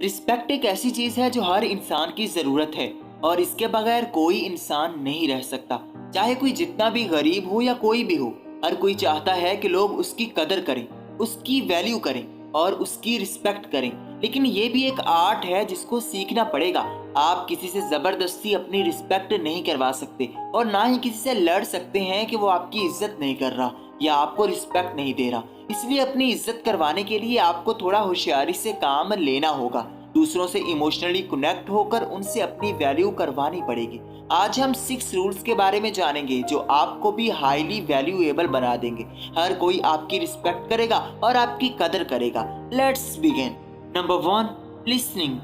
Respect एक ऐसी चीज है जो हर इंसान की जरूरत है और इसके बगैर कोई इंसान नहीं रह सकता। चाहे कोई जितना भी गरीब हो या कोई भी हो, हर कोई चाहता है कि लोग उसकी कदर करें, उसकी वैल्यू करें और उसकी रिस्पेक्ट करें। लेकिन ये भी एक आर्ट है जिसको सीखना पड़ेगा। आप किसी से जबरदस्ती अपनी रिस्पेक्ट नहीं करवा सकते और ना ही किसी से लड़ सकते हैं कि वो आपकी इज्जत नहीं कर रहा या आपको रिस्पेक्ट नहीं दे रहा। इसलिए अपनी इज्जत करवाने के लिए आपको थोड़ा होशियारी से काम लेना होगा। दूसरों से इमोशनली कनेक्ट होकर उनसे अपनी वैल्यू करवानी पड़ेगी। आज हम 6 रूल्स के बारे में जानेंगे जो आपको भी हाईली वैल्यूएबल बना देंगे। हर कोई आपकी रिस्पेक्ट करेगा और आपकी कदर करेगा। Let's begin. Number 1, listening.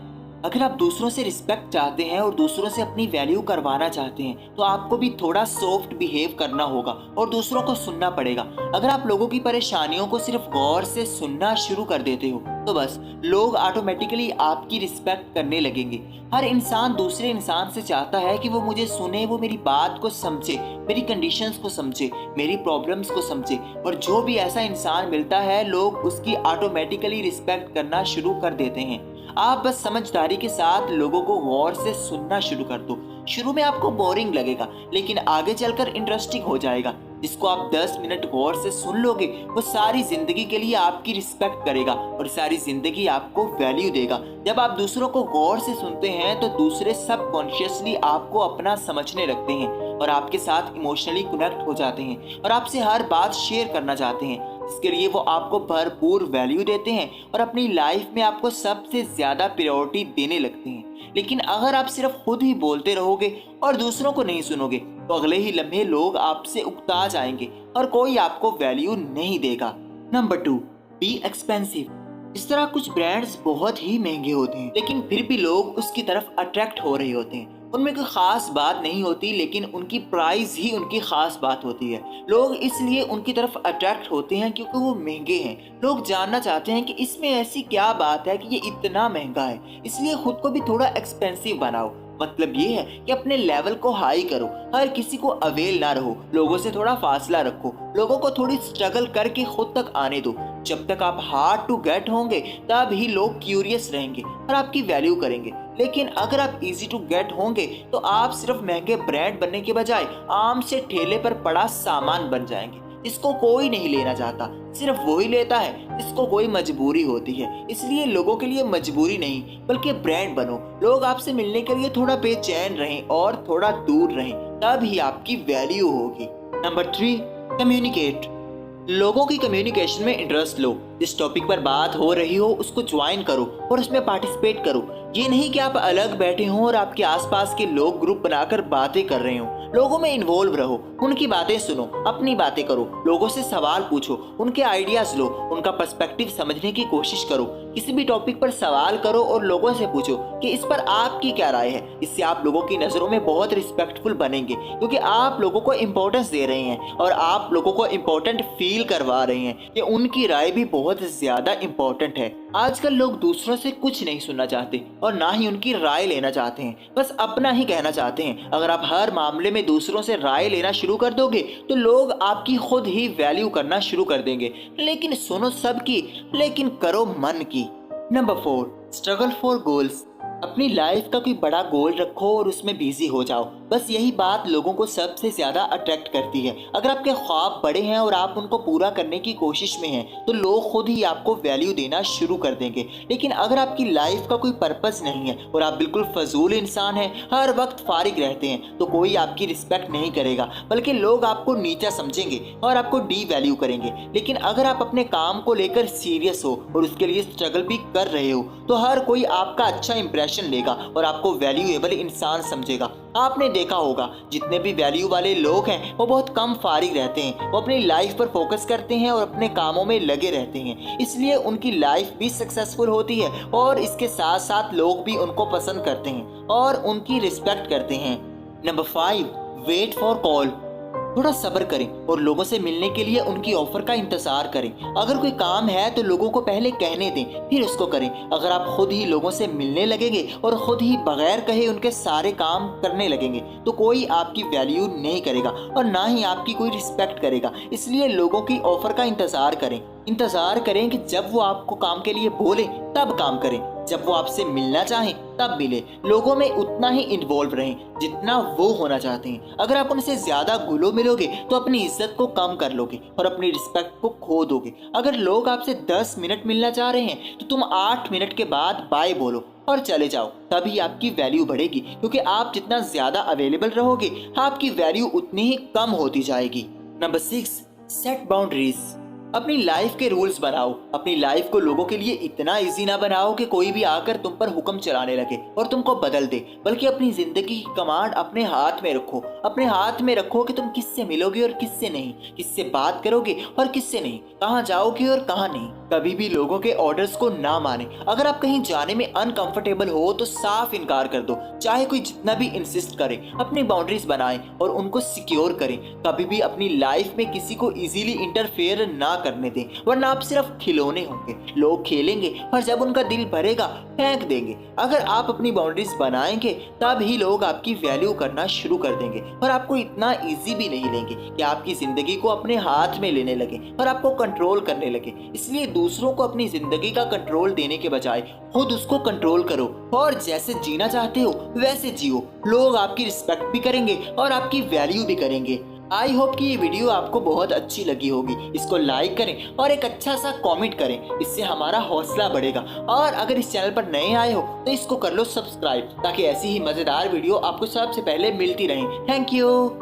अगर आप दूसरों से रिस्पेक्ट चाहते हैं और दूसरों से अपनी वैल्यू करवाना चाहते हैं तो आपको भी थोड़ा सॉफ्ट बिहेव करना होगा और दूसरों को सुनना पड़ेगा। अगर आप लोगों की परेशानियों को सिर्फ गौर से सुनना शुरू कर देते हो तो बस लोग ऑटोमेटिकली आपकी रिस्पेक्ट करने लगेंगे। हर इंसान दूसरे इंसान से चाहता है कि वो मुझे सुने, वो मेरी बात को समझे, मेरी कंडीशंस को समझे, मेरी प्रॉब्लम्स को समझे। और जो भी ऐसा इंसान मिलता है लोग उसकी ऑटोमेटिकली रिस्पेक्ट करना शुरू कर देते हैं। आप बस समझदारी के साथ लोगों को गौर से सुनना शुरू कर दो। शुरू में आपको बोरिंग लगेगा लेकिन आगे चलकर इंटरेस्टिंग हो जाएगा। जिसको आप 10 मिनट गौर से सुन लोगे वो सारी जिंदगी के लिए आपकी रिस्पेक्ट करेगा और सारी जिंदगी आपको वैल्यू देगा। जब आप दूसरों को गौर से सुनते हैं तो दूसरे सबकॉन्शियसली आपको अपना समझने लगते हैं और आपके साथ इमोशनली कनेक्ट हो जाते हैं और आपसे हर बात शेयर करना चाहते हैं। इसके लिए वो आपको भरपूर वैल्यू देते हैं और अपनी लाइफ में आपको सबसे ज्यादा प्रायोरिटी देने लगते हैं। लेकिन अगर आप सिर्फ खुद ही बोलते रहोगे और दूसरों को नहीं सुनोगे तो अगले ही लम्हे लोग आपसे उकता जाएंगे और कोई आपको वैल्यू नहीं देगा। Number 2, be expensive. इस तरह कुछ ब्रांड्स बहुत ही महंगे होते हैं लेकिन फिर भी लोग उसकी तरफ अट्रैक्ट हो रहे होते हैं। उनमें कोई खास बात नहीं होती लेकिन उनकी प्राइस ही उनकी खास बात होती है। लोग इसलिए उनकी तरफ अट्रैक्ट होते हैं क्योंकि वो महंगे हैं। लोग जानना चाहते हैं कि इसमें ऐसी क्या बात है कि ये इतना महंगा है। इसलिए खुद को भी थोड़ा एक्सपेंसिव बनाओ। मतलब ये है कि अपने लेवल को हाई करो, हर किसी को अवेल ना रहो, लोगों से थोड़ा फासला रखो, लोगों को थोड़ी स्ट्रगल करके खुद तक आने दो। जब तक आप हार्ड टू गेट होंगे तब ही लोग क्यूरियस रहेंगे और आपकी वैल्यू करेंगे। लेकिन अगर आप इजी टू गेट होंगे तो आप सिर्फ महंगे ब्रांड बनने के बजाय आम से ठेले पर पड़ा सामान बन जाएंगे जिसको कोई नहीं लेना चाहता। सिर्फ वही लेता है जिसको कोई मजबूरी होती है। इसलिए लोगों के लिए मजबूरी नहीं बल्कि ब्रांड बनो। लोग आपसे मिलने के लिए थोड़ा बेचैन रहें और थोड़ा दूर रहें, तब ही आपकी वैल्यू होगी। Number 3, communicate. लोगों की कम्युनिकेशन में इंटरेस्ट लो। जिस टॉपिक पर बात हो रही हो उसको ज्वाइन करो और उसमें पार्टिसिपेट करो। ये नहीं कि आप अलग बैठे हों और आपके आसपास के लोग ग्रुप बनाकर बातें कर रहे हों। लोगों में इन्वॉल्व रहो, उनकी बातें सुनो, अपनी बातें करो, लोगों से सवाल पूछो, उनके आइडियाज लो, उनका पर्सपेक्टिव समझने की कोशिश करो। किसी भी टॉपिक पर सवाल करो और लोगों से पूछो कि इस पर आपकी क्या राय है। इससे आप लोगों की नजरों में बहुत रिस्पेक्टफुल बनेंगे क्योंकि आप लोगों को इम्पोर्टेंस दे रहे हैं और आप लोगों को इम्पोर्टेंट फील करवा रहे हैं कि उनकी राय भी बहुत ज्यादा इम्पोर्टेंट है। आजकल लोग दूसरों से कुछ नहीं सुनना चाहते और ना ही उनकी राय लेना चाहते हैं, बस अपना ही कहना चाहते हैं। अगर आप हर मामले में दूसरों से राय लेना शुरू कर दोगे तो लोग आपकी खुद ही वैल्यू करना शुरू कर देंगे। लेकिन सुनो सबकी, लेकिन करो मन की। Number 4, struggle for goals. अपनी लाइफ का कोई बड़ा गोल रखो और उसमें बिजी हो जाओ। बस यही बात लोगों को सबसे ज्यादा अट्रैक्ट करती है। अगर आपके ख्वाब बड़े हैं और आप उनको पूरा करने की कोशिश में हैं तो लोग खुद ही आपको वैल्यू देना शुरू कर देंगे। लेकिन अगर आपकी लाइफ का कोई पर्पस नहीं है और आप बिल्कुल फजूल इंसान हैं, हर वक्त फारिग रहते हैं, तो कोई आपकी रिस्पेक्ट नहीं करेगा बल्कि लोग आपको नीचा समझेंगे और आपको डी वैल्यू करेंगे। लेकिन अगर आप अपने काम को लेकर सीरियस हो और उसके लिए स्ट्रगल भी कर रहे हो तो हर कोई आपका अच्छा इंप्रेशन लेगा और आपको वैल्यूएबल इंसान समझेगा। आपने देखा होगा जितने भी वैल्यू वाले लोग हैं वो बहुत कम फारिग रहते हैं। वो अपनी लाइफ पर फोकस करते हैं और अपने कामों में लगे रहते हैं, इसलिए उनकी लाइफ भी सक्सेसफुल होती है और इसके साथ साथ लोग भी उनको पसंद करते हैं और उनकी रिस्पेक्ट करते हैं। Number 5, wait for call. थोड़ा सब्र करें और लोगों से मिलने के लिए उनकी ऑफर का इंतजार करें। अगर कोई काम है तो लोगों को पहले कहने दें फिर उसको करें। अगर आप खुद ही लोगों से मिलने लगेंगे और खुद ही बगैर कहे उनके सारे काम करने लगेंगे तो कोई आपकी वैल्यू नहीं करेगा और ना ही आपकी कोई रिस्पेक्ट करेगा। इसलिए लोगों की ऑफर का इंतजार करें इंतजार करें कि जब वो आपको काम के लिए बोले तब काम करें, जब वो आपसे मिलना चाहें तब मिले। लोगों में उतना ही इन्वॉल्व रहें जितना वो होना चाहते हैं। अगर आप उनसे ज्यादा घुलो मिलोगे तो अपनी इज्जत को कम कर लोगे और अपनी रिस्पेक्ट को खो दोगे। अगर लोग आपसे 10 मिनट मिलना चाह रहे हैं तो तुम 8 मिनट के बाद बाय बोलो और चले जाओ, तभी आपकी वैल्यू बढ़ेगी। क्योंकि आप जितना ज्यादा अवेलेबल रहोगे आपकी वैल्यू उतनी ही कम होती जाएगी। Number 6, set boundaries. अपनी लाइफ के रूल्स बनाओ। अपनी लाइफ को लोगों के लिए इतना इजी ना बनाओ कि कोई भी आकर तुम पर हुक्म चलाने लगे और तुमको बदल दे, बल्कि अपनी जिंदगी की कमांड अपने हाथ में रखो। अपने हाथ में रखो कि तुम किससे मिलोगे और किससे नहीं, किससे बात करोगे और किससे नहीं, कहाँ जाओगे और कहाँ नहीं। कभी भी लोगों के ऑर्डर्स को ना माने। अगर आप कहीं जाने में अनकंफर्टेबल हो तो साफ इनकार कर दो, चाहे कोई जितना भी इंसिस्ट करे। अपनी बाउंड्रीज बनाएं और उनको सिक्योर करें। कभी भी अपनी लाइफ में किसी को इजीली इंटरफेयर ना करने दें, वरना आप सिर्फ खिलौने होंगे। लोग खेलेंगे और जब उनका दिल भरेगा फेंक देंगे। अगर आप अपनी बाउंड्रीज बनाएंगे तब ही लोग आपकी वैल्यू करना शुरू कर देंगे और आपको इतना इजी भी नहीं लेंगे कि आपकी जिंदगी को अपने हाथ में लेने लगे और आपको कंट्रोल करने लगे। इसलिए दूसरों को अपनी जिंदगी का कंट्रोल देने के बजाय खुद उसको कंट्रोल करो और जैसे जीना चाहते हो वैसे जियो। लोग आपकी रिस्पेक्ट भी करेंगे और आपकी वैल्यू भी करेंगे। आई होप कि ये वीडियो आपको बहुत अच्छी लगी होगी। इसको लाइक करें और एक अच्छा सा कमेंट करें, इससे हमारा हौसला बढ़ेगा। और अगर इस चैनल पर नए आए हो तो इसको कर लो सब्सक्राइब, ताकि ऐसी ही मजेदार वीडियो आपको सबसे पहले मिलती रहे। Thank you.